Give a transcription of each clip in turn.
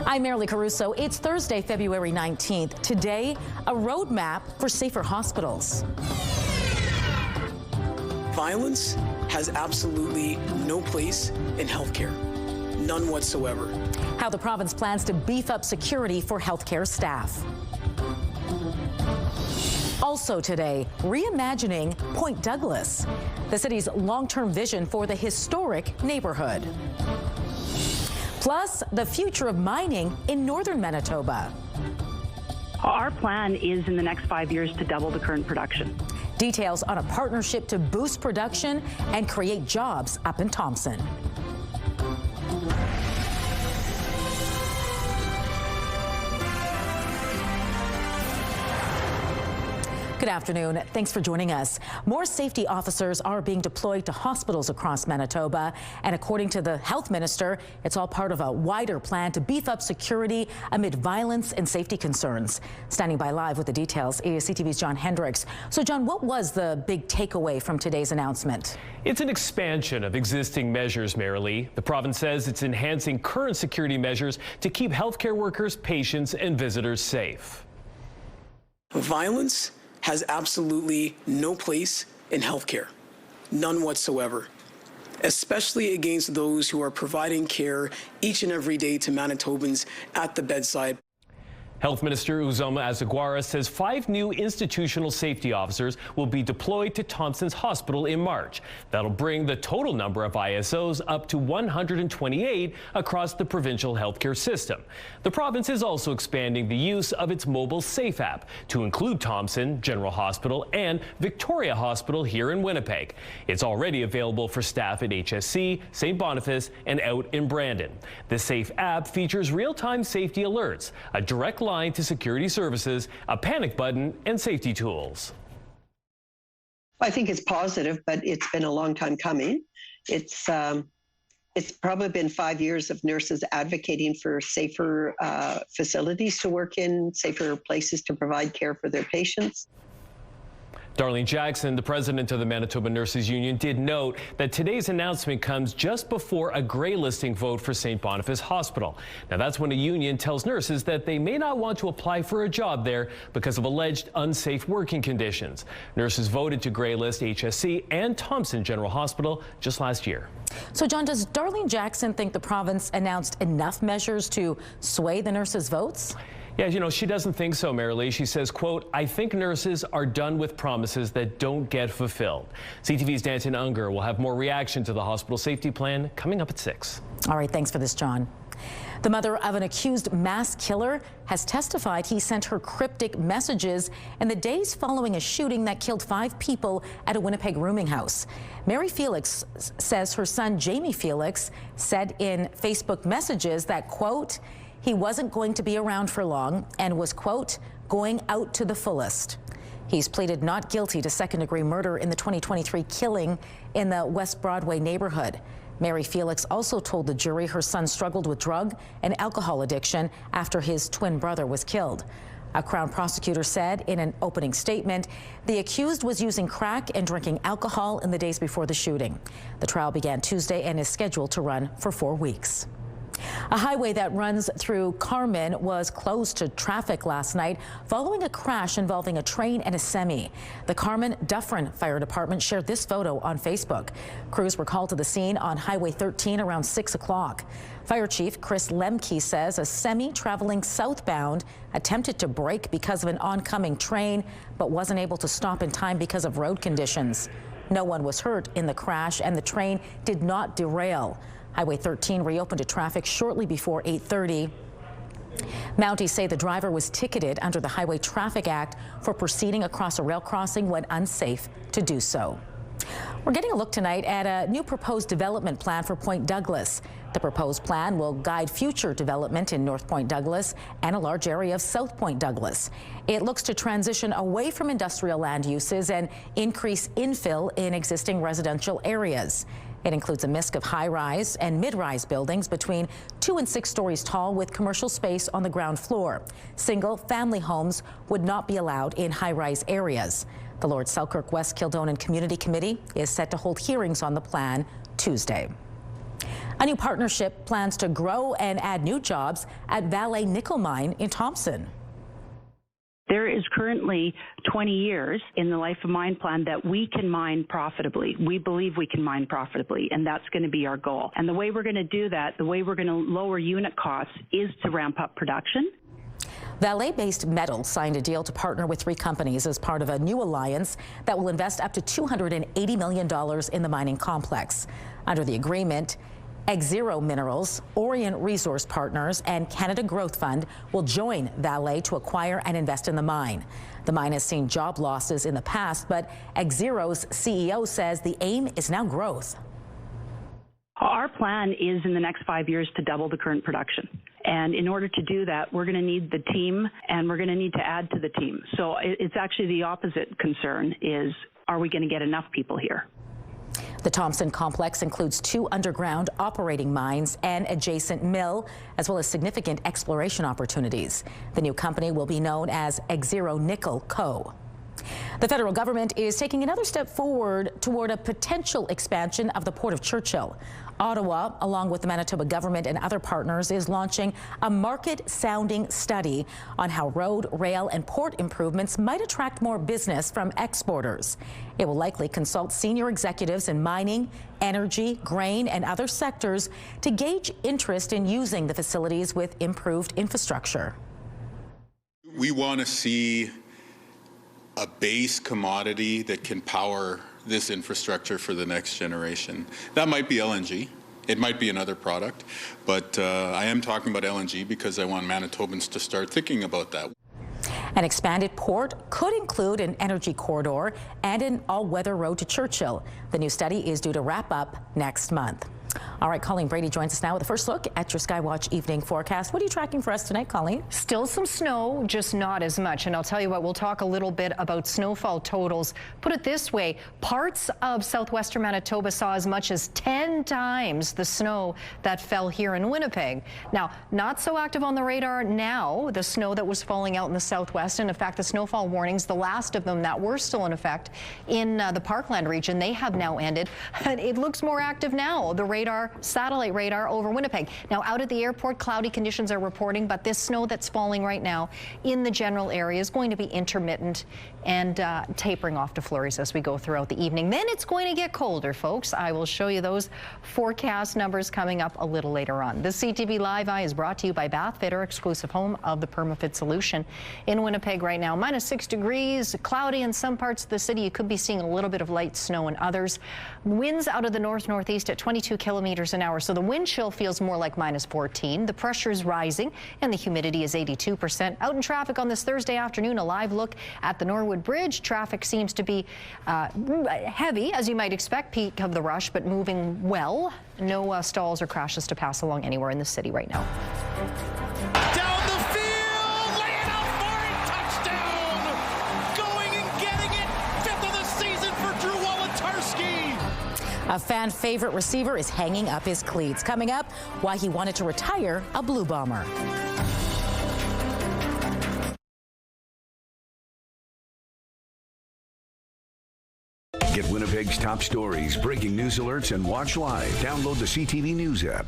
I'm Marilee Caruso. It's Thursday, February 19th. Today, a roadmap for safer hospitals. Violence has absolutely no place in healthcare. None whatsoever. How the province plans to beef up security for healthcare staff. Also today, reimagining Point Douglas, the city's long-term vision for the historic neighborhood. Plus, the future of mining in northern Manitoba. Our plan is in the next 5 years to double the current production. Details on a partnership to boost production and create jobs up in Thompson. Good afternoon. Thanks for joining us. More safety officers are being deployed to hospitals across Manitoba. And according to the health minister, it's all part of a wider plan to beef up security amid violence and safety concerns. Standing by live with the details is CTV's John Hendricks. So, John, what was the big takeaway from today's announcement? It's an expansion of existing measures, Marilee. The province says it's enhancing current security measures to keep healthcare workers, patients, and visitors safe. Violence has absolutely no place in healthcare, none whatsoever, especially against those who are providing care each and every day to Manitobans at the bedside. Health Minister Uzoma Azagwara says 5 new institutional safety officers will be deployed to Thompson's hospital in March. That'll bring the total number of ISOs up to 128 across the provincial healthcare system. The province is also expanding the use of its mobile Safe app to include Thompson General Hospital and Victoria Hospital here in Winnipeg. It's already available for staff at HSC, St. Boniface, and out in Brandon. The Safe app features real-time safety alerts, a direct line to security services, a panic button, and safety tools. I think it's positive, but it's been a long time coming. It's probably been 5 years of nurses advocating for safer facilities to work in, safer places to provide care for their patients. Darlene Jackson, the president of the Manitoba Nurses Union, did note that today's announcement comes just before a gray listing vote for St. Boniface Hospital. Now, that's when a union tells nurses that they may not want to apply for a job there because of alleged unsafe working conditions. Nurses voted to gray list HSC and Thompson General Hospital just last year. So, John, does Darlene Jackson think the province announced enough measures to sway the nurses' votes? Yeah, you know, she doesn't think so, Marilee. She says, quote, "I think nurses are done with promises that don't get fulfilled." CTV's Danton Unger will have more reaction to the hospital safety plan coming up at 6. All right, thanks for this, John. The mother of an accused mass killer has testified he sent her cryptic messages in the days following a shooting that killed 5 people at a Winnipeg rooming house. Mary Felix says her son, Jamie Felix, said in Facebook messages that, quote, he wasn't going to be around for long and was, quote, going out to the fullest. He's pleaded not guilty to second-degree murder in the 2023 killing in the West Broadway neighborhood. Mary Felix also told the jury her son struggled with drug and alcohol addiction after his twin brother was killed. A Crown prosecutor said in an opening statement, the accused was using crack and drinking alcohol in the days before the shooting. The trial began Tuesday and is scheduled to run for 4 weeks. A highway that runs through Carman was closed to traffic last night following a crash involving a train and a semi. The Carman Dufferin Fire Department shared this photo on Facebook. Crews were called to the scene on Highway 13 around 6 o'clock. Fire Chief Chris Lemke says a semi traveling southbound attempted to brake because of an oncoming train, but wasn't able to stop in time because of road conditions. No one was hurt in the crash, and the train did not derail. Highway 13 reopened to traffic shortly before 8:30. Mounties say the driver was ticketed under the Highway Traffic Act for proceeding across a rail crossing when unsafe to do so. We're getting a look tonight at a new proposed development plan for Point Douglas. The proposed plan will guide future development in North Point Douglas and a large area of South Point Douglas. It looks to transition away from industrial land uses and increase infill in existing residential areas. It includes a mix of high-rise and mid-rise buildings between 2 and 6 stories tall with commercial space on the ground floor. Single-family homes would not be allowed in high-rise areas. The Lord Selkirk West Kildonan Community Committee is set to hold hearings on the plan Tuesday. A new partnership plans to grow and add new jobs at Ballet nickel mine in Thompson. There is currently 20 years in the life of mine plan that we can mine profitably. We believe we can mine profitably, and that's going to be our goal. And the way we're going to do that, the way we're going to lower unit costs, is to ramp up production. Ballet-based Metal signed a deal to partner with 3 companies as part of a new alliance that will invest up to $280 million in the mining complex. Under the agreement, Xero Minerals, Orient Resource Partners, and Canada Growth Fund will join Ballet to acquire and invest in the mine. The mine has seen job losses in the past, but Xero's CEO says the aim is now growth. Our plan is in the next 5 years to double the current production. And in order to do that, we're going to need the team, and we're going to need to add to the team. So it's actually the opposite concern is, are we going to get enough people here? The Thompson complex includes 2 underground operating mines and adjacent mill, as well as significant exploration opportunities. The new company will be known as Xero Nickel Co. The federal government is taking another step forward toward a potential expansion of the Port of Churchill. Ottawa, along with the Manitoba government and other partners, is launching a market-sounding study on how road, rail, and port improvements might attract more business from exporters. It will likely consult senior executives in mining, energy, grain, and other sectors to gauge interest in using the facilities with improved infrastructure. We want to see a base commodity that can power this infrastructure for the next generation. That might be LNG. It might be another product, but I am talking about LNG because I want Manitobans to start thinking about that. An expanded port could include an energy corridor and an all-weather road to Churchill. The new study is due to wrap up next month. All right, Colleen Brady joins us now with a first look at your Skywatch evening forecast. What are you tracking for us tonight, Colleen? Still some snow, just not as much. And I'll tell you what, we'll talk a little bit about snowfall totals. Put it this way, parts of southwestern Manitoba saw as much as 10 times the snow that fell here in Winnipeg. Now, not so active on the radar now, the snow that was falling out in the southwest. And in fact, the snowfall warnings, the last of them that were still in effect in the Parkland region, they have now ended. It looks more active now. The radar, satellite radar over Winnipeg. Now out at the airport, cloudy conditions are reporting, but this snow that's falling right now in the general area is going to be intermittent and tapering off to flurries as we go throughout the evening. Then it's going to get colder, folks. I will show you those forecast numbers coming up a little later on. The CTV Live Eye is brought to you by Bath Fitter, exclusive home of the PermaFit solution. In Winnipeg right now, -6 degrees, cloudy in some parts of the city. You could be seeing a little bit of light snow in others. Winds out of the north-northeast at 22 kilometers an hour, so the wind chill feels more like -14. The pressure is rising and the humidity is 82%. Out in traffic on this Thursday afternoon, a live look at the Norwood Bridge. Traffic seems to be heavy, as you might expect, peak of the rush, but moving well. No stalls or crashes to pass along anywhere in the city right now. Down the field, laying out for it, touchdown! Going and getting it, 5th of the season for Drew Wolitarsky. A fan favorite receiver is hanging up his cleats. Coming up, why he wanted to retire a Blue Bomber. Get Winnipeg's top stories, breaking news alerts, and watch live. Download the CTV News app.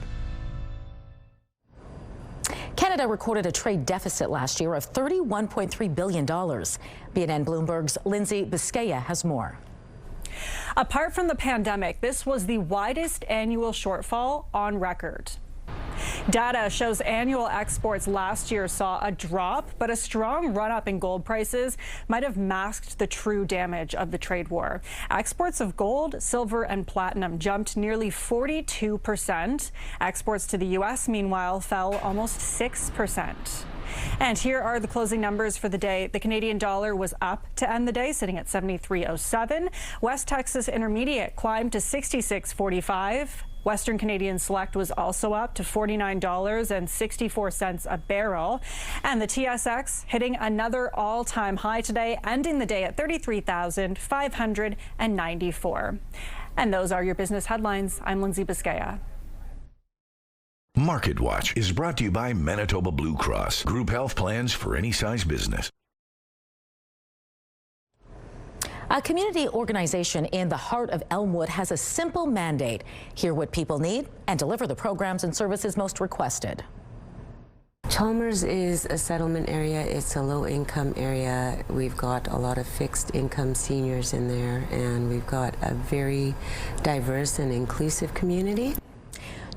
Canada recorded a trade deficit last year of $31.3 billion. BNN Bloomberg's Lindsay Biscaya has more. Apart from the pandemic, this was the widest annual shortfall on record. Data shows annual exports last year saw a drop, but a strong run-up in gold prices might have masked the true damage of the trade war. Exports of gold, silver, and platinum jumped nearly 42%. Exports to the U.S., meanwhile, fell almost 6%. And here are the closing numbers for the day. The Canadian dollar was up to end the day, sitting at 73.07. West Texas Intermediate climbed to 66.45. Western Canadian Select was also up to $49.64 a barrel. And the TSX hitting another all-time high today, ending the day at 33,594. And those are your business headlines. I'm Lindsay Biscaya. Market Watch is brought to you by Manitoba Blue Cross. Group health plans for any size business. A community organization in the heart of Elmwood has a simple mandate: hear what people need and deliver the programs and services most requested. Chalmers is a settlement area. It's a low-income area. We've got a lot of fixed-income seniors in there, and we've got a very diverse and inclusive community.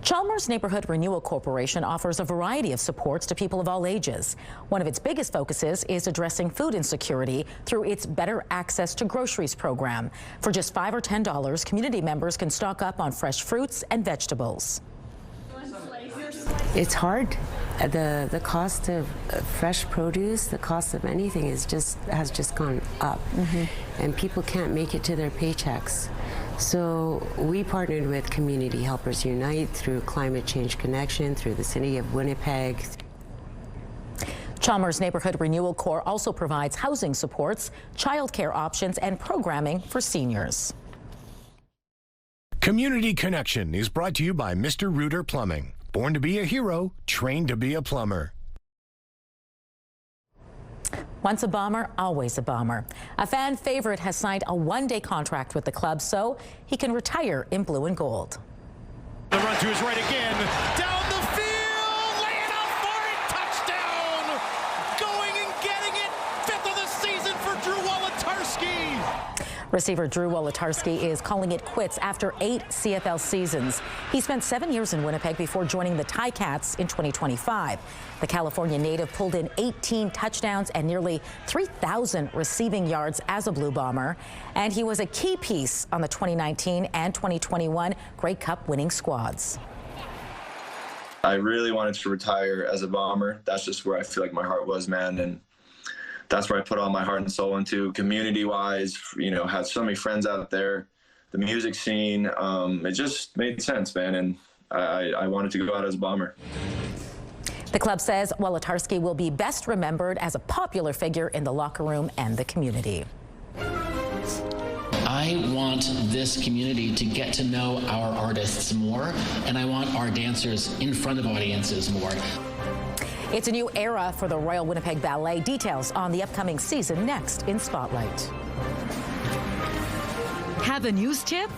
Chalmers Neighborhood Renewal Corporation offers a variety of supports to people of all ages. One of its biggest focuses is addressing food insecurity through its Better Access to Groceries program. For just $5 or $10, community members can stock up on fresh fruits and vegetables. It's hard. The cost of fresh produce, the cost of anything has just gone up, and people can't make it to their paychecks. So we partnered with Community Helpers Unite through Climate Change Connection, through the City of Winnipeg. Chalmers Neighborhood Renewal Corps also provides housing supports, childcare options, and programming for seniors. Community Connection is brought to you by Mr. Reuter Plumbing. Born to be a hero, trained to be a plumber. Once a bomber, always a bomber. A fan favorite has signed a one-day contract with the club so he can retire in blue and gold. The run to his right again. Down the field. Laying out for it. Touchdown. Going and getting it. 5th of the season for Drew Wolitarsky. Receiver Drew Wolitarsky is calling it quits after 8 CFL seasons. He spent 7 years in Winnipeg before joining the Ticats in 2025. The California native pulled in 18 touchdowns and nearly 3,000 receiving yards as a Blue Bomber, and he was a key piece on the 2019 and 2021 Grey Cup winning squads. I really wanted to retire as a Bomber. That's just where I feel like my heart was, man, and that's where I put all my heart and soul into. Community-wise, you know, had so many friends out there, the music scene, it just made sense, man, and I wanted to go out as a Bomber. The club says Wolitarsky will be best remembered as a popular figure in the locker room and the community. I want this community to get to know our artists more, and I want our dancers in front of audiences more. It's a new era for the Royal Winnipeg Ballet. Details on the upcoming season next in Spotlight. Have a news tip?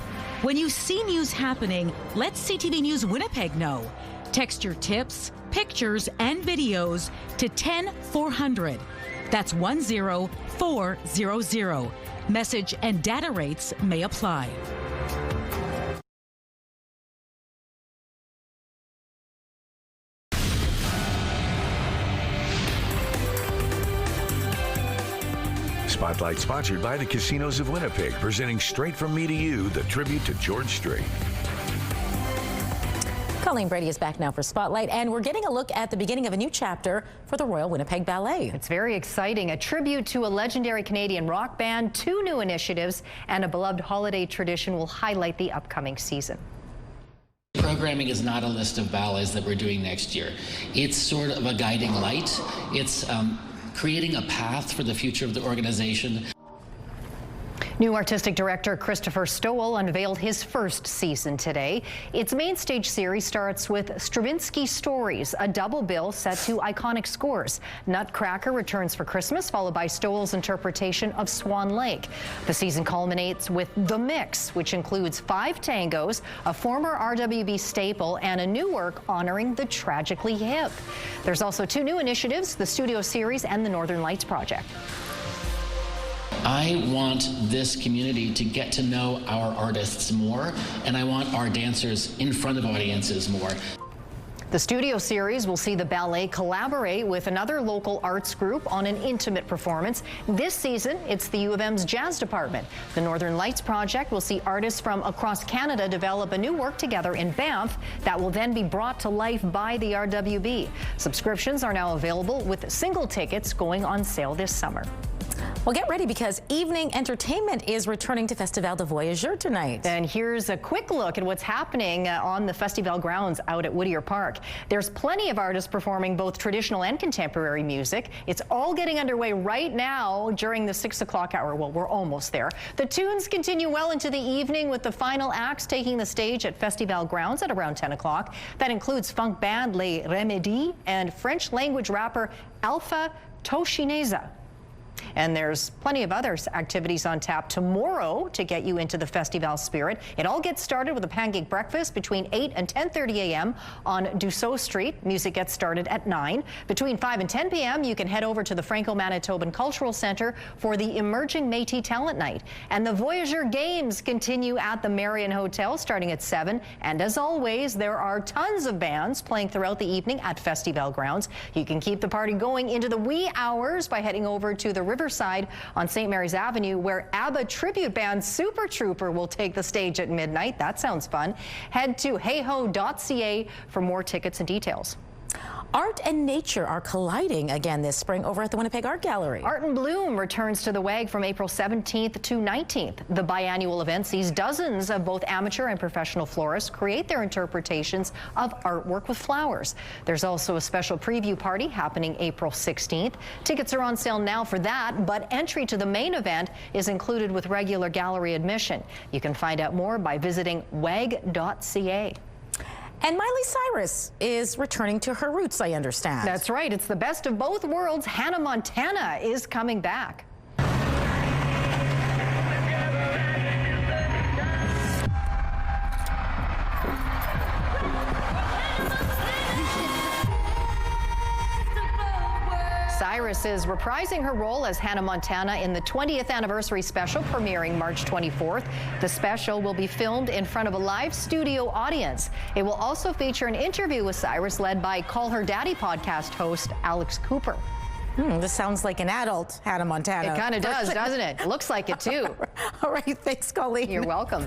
When you see news happening, let CTV News Winnipeg know. Text your tips, pictures, and videos to 10400. That's 10400. Message and data rates may apply. Spotlight sponsored by the Casinos of Winnipeg, presenting Straight From Me to You, the tribute to George Strait. Colleen Brady is back now for Spotlight, and we're getting a look at the beginning of a new chapter for the Royal Winnipeg Ballet. It's very exciting. A tribute to a legendary Canadian rock band, 2 new initiatives, and a beloved holiday tradition will highlight the upcoming season. Programming is not a list of ballets that we're doing next year. It's sort of a guiding light. It's creating a path for the future of the organization. New artistic director Christopher Stowell unveiled his first season today. Its main stage series starts with Stravinsky Stories, a double bill set to iconic scores. Nutcracker returns for Christmas, followed by Stowell's interpretation of Swan Lake. The season culminates with The Mix, which includes 5 tangos, a former RWB staple, and a new work honoring the tragically hip. There's also 2 new initiatives, the Studio Series and the Northern Lights Project. I want this community to get to know our artists more, and I want our dancers in front of audiences more. The Studio Series will see the ballet collaborate with another local arts group on an intimate performance. This season, it's the U of M's jazz department. The Northern Lights Project will see artists from across Canada develop a new work together in Banff that will then be brought to life by the RWB. Subscriptions are now available with single tickets going on sale this summer. Well, get ready because evening entertainment is returning to Festival de Voyageur tonight. And here's a quick look at what's happening on the Festival grounds out at Whittier Park. There's plenty of artists performing both traditional and contemporary music. It's all getting underway right now during the 6 o'clock hour. Well, we're almost there. The tunes continue well into the evening with the final acts taking the stage at Festival grounds at around 10 o'clock. That includes funk band Les Remedies and French language rapper Alpha Toshineza. And there's plenty of other activities on tap tomorrow to get you into the festival spirit. It all gets started with a pancake breakfast between 8 and 10:30 a.m. on Dussault Street. Music gets started at 9. Between 5 and 10 p.m. you can head over to the Franco-Manitoban Cultural Centre for the Emerging Métis Talent Night. And the Voyageur Games continue at the Marion Hotel starting at 7. And as always, there are tons of bands playing throughout the evening at Festival grounds. You can keep the party going into the wee hours by heading over to the Riverside on St. Mary's Avenue, where ABBA tribute band Super Trooper will take the stage at midnight. That sounds fun. Head to heyho.ca for more tickets and details. Art and nature are colliding again this spring over at the Winnipeg Art Gallery. Art in Bloom returns to the WAG from April 17th to 19th. The biannual event sees dozens of both amateur and professional florists create their interpretations of artwork with flowers. There's also a special preview party happening April 16th. Tickets are on sale now for that, but entry to the main event is included with regular gallery admission. You can find out more by visiting wag.ca. And Miley Cyrus is returning to her roots, I understand. That's right. It's the best of both worlds. Hannah Montana is coming back. Cyrus is reprising her role as Hannah Montana in the 20th anniversary special premiering March 24th. The special will be filmed in front of a live studio audience. It will also feature an interview with Cyrus led by Call Her Daddy podcast host Alex Cooper. This sounds like an adult Hannah Montana. It kind of does, doesn't it? Looks like it too. All right, thanks, Colleen. You're welcome.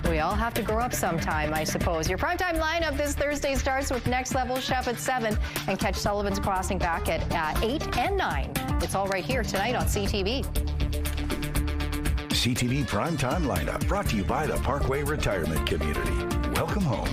We all have to grow up sometime, I suppose. Your primetime lineup this Thursday starts with Next Level Chef at 7 and catch Sullivan's Crossing back at 8 and 9. It's all right here tonight on CTV. CTV Primetime Lineup brought to you by the Parkway Retirement Community. Welcome home.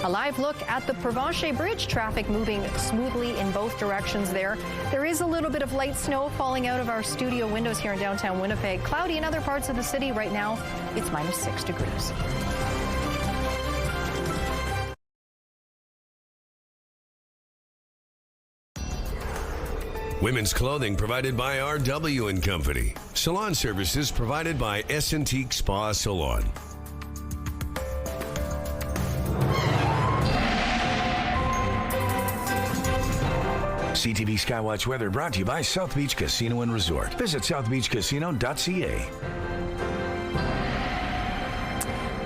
A live look at the Provencher Bridge. Traffic moving smoothly in both directions there. There is a little bit of light snow falling out of our studio windows here in downtown Winnipeg. Cloudy in other parts of the city right now. It's -6 degrees. Women's clothing provided by RW & Company. Salon services provided by S&T Spa Salon. CTV Skywatch weather brought to you by South Beach Casino and Resort. Visit southbeachcasino.ca.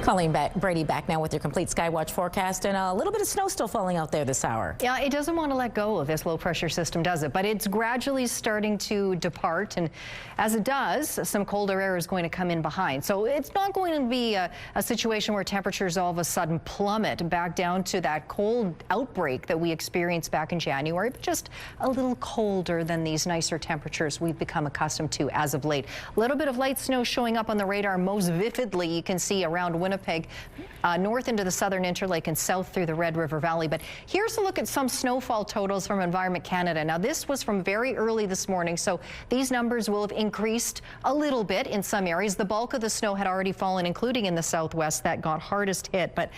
Colleen Brady back now with your complete Skywatch forecast, and a little bit of snow still falling out there this hour. Yeah, it doesn't want to let go of this low pressure system, does it? But it's gradually starting to depart, and as it does, some colder air is going to come in behind. So it's not going to be a situation where temperatures all of a sudden plummet back down to that cold outbreak that we experienced back in January, but just a little colder than these nicer temperatures we've become accustomed to as of late. A little bit of light snow showing up on the radar most vividly. You can see around Winnipeg, north into the southern Interlake and south through the Red River Valley. But here's a look at some snowfall totals from Environment Canada. Now, this was from very early this morning, so these numbers will have increased a little bit in some areas. The bulk of the snow had already fallen, including in the southwest that got hardest hit. But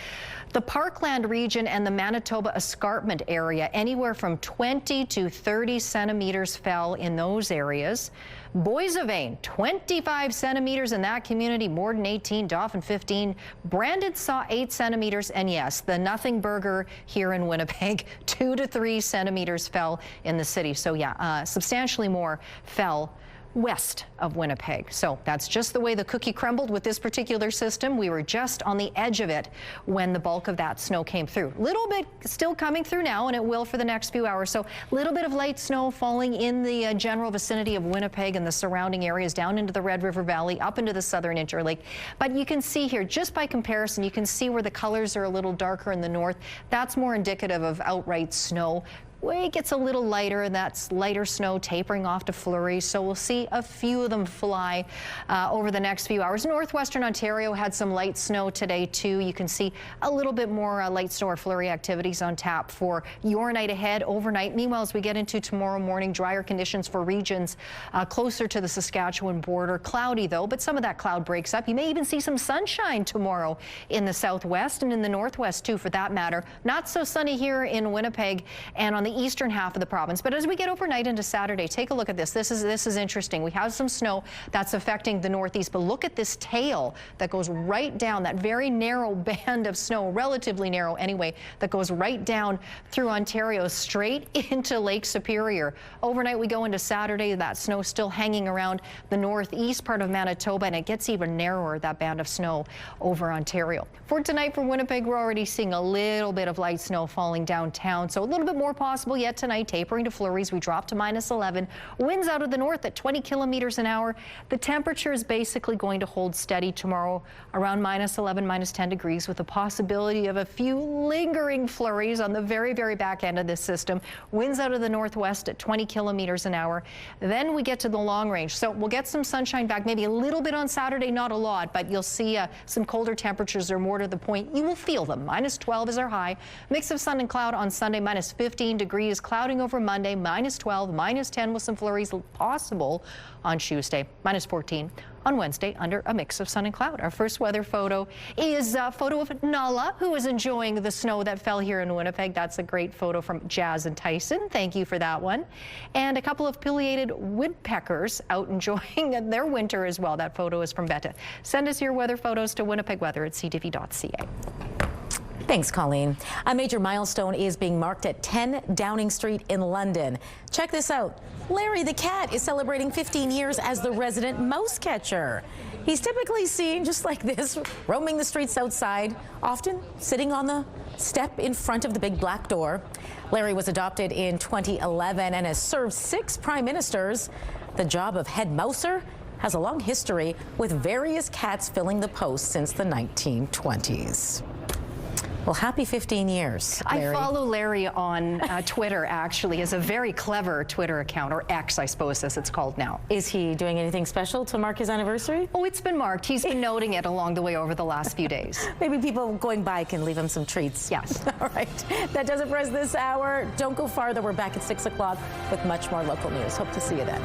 the Parkland region and the Manitoba Escarpment area, anywhere from 20 to 30 centimeters fell in those areas. Boissevain, 25 centimeters in that community, Morden 18, Dauphin 15. Brandon saw 8 centimeters, and yes, the Nothing Burger here in Winnipeg, 2 to 3 centimeters fell in the city. So yeah, substantially more fell west of Winnipeg. So that's just the way the cookie crumbled with this particular system. We were just on the edge of it when the bulk of that snow came through. Little bit still coming through now, and it will for the next few hours. So a little bit of light snow falling in the general vicinity of Winnipeg and the surrounding areas down into the Red River Valley, up into the southern Interlake. But you can see here, just by comparison, you can see where the colors are a little darker in the north. That's more indicative of outright snow. It gets a little lighter, and that's lighter snow tapering off to flurries. So we'll see a few of them fly over the next few hours. Northwestern Ontario had some light snow today too. You can see a little bit more light snow or flurry activities on tap for your night ahead, overnight. Meanwhile, as we get into tomorrow morning, drier conditions for regions closer to the Saskatchewan border. Cloudy though, but some of that cloud breaks up. You may even see some sunshine tomorrow in the southwest and in the northwest too, for that matter. Not so sunny here in Winnipeg, and on the eastern half of the province. But as we get overnight into Saturday, take a look at this. This is interesting. We have some snow that's affecting the northeast, but look at this tail that goes right down, that very narrow band of snow, relatively narrow anyway, that goes right down through Ontario straight into Lake Superior. Overnight we go into Saturday, that snow still hanging around the northeast part of Manitoba, and it gets even narrower, that band of snow over Ontario. For tonight for Winnipeg, we're already seeing a little bit of light snow falling downtown, so a little bit more possible yet tonight, tapering to flurries. We drop to -11. Winds out of the north at 20 kilometers an hour. The temperature is basically going to hold steady tomorrow around -11, -10 degrees, with the possibility of a few lingering flurries on the very, very back end of this system. Winds out of the northwest at 20 kilometers an hour. Then we get to the long range. So we'll get some sunshine back, maybe a little bit on Saturday, not a lot, but you'll see some colder temperatures are more to the point. You will feel them. -12 is our high. Mix of sun and cloud on Sunday, -15 degrees. Clouding over Monday, -12, -10 with some flurries possible on Tuesday, -14. On Wednesday, under a mix of sun and cloud. Our first weather photo is a photo of Nala, who is enjoying the snow that fell here in Winnipeg. That's a great photo from Jazz and Tyson. Thank you for that one. And a couple of pileated woodpeckers out enjoying their winter as well. That photo is from Betta. Send us your weather photos to winnipegweather@ctv.ca. Thanks, Colleen. A major milestone is being marked at 10 Downing Street in London. Check this out. Larry the cat is celebrating 15 years as the resident mouse catcher. He's typically seen just like this, roaming the streets outside, often sitting on the step in front of the big black door. Larry was adopted in 2011 and has served 6 prime ministers. The job of head mouser has a long history, with various cats filling the post since the 1920s. Well, happy 15 years, Larry. I follow Larry on Twitter, actually. He has a very clever Twitter account, or X, I suppose, as it's called now. Is he doing anything special to mark his anniversary? Oh, it's been marked. He's been noting it along the way over the last few days. Maybe people going by can leave him some treats. Yes. All right. That does it for us this hour. Don't go far, though. We're back at 6 o'clock with much more local news. Hope to see you then.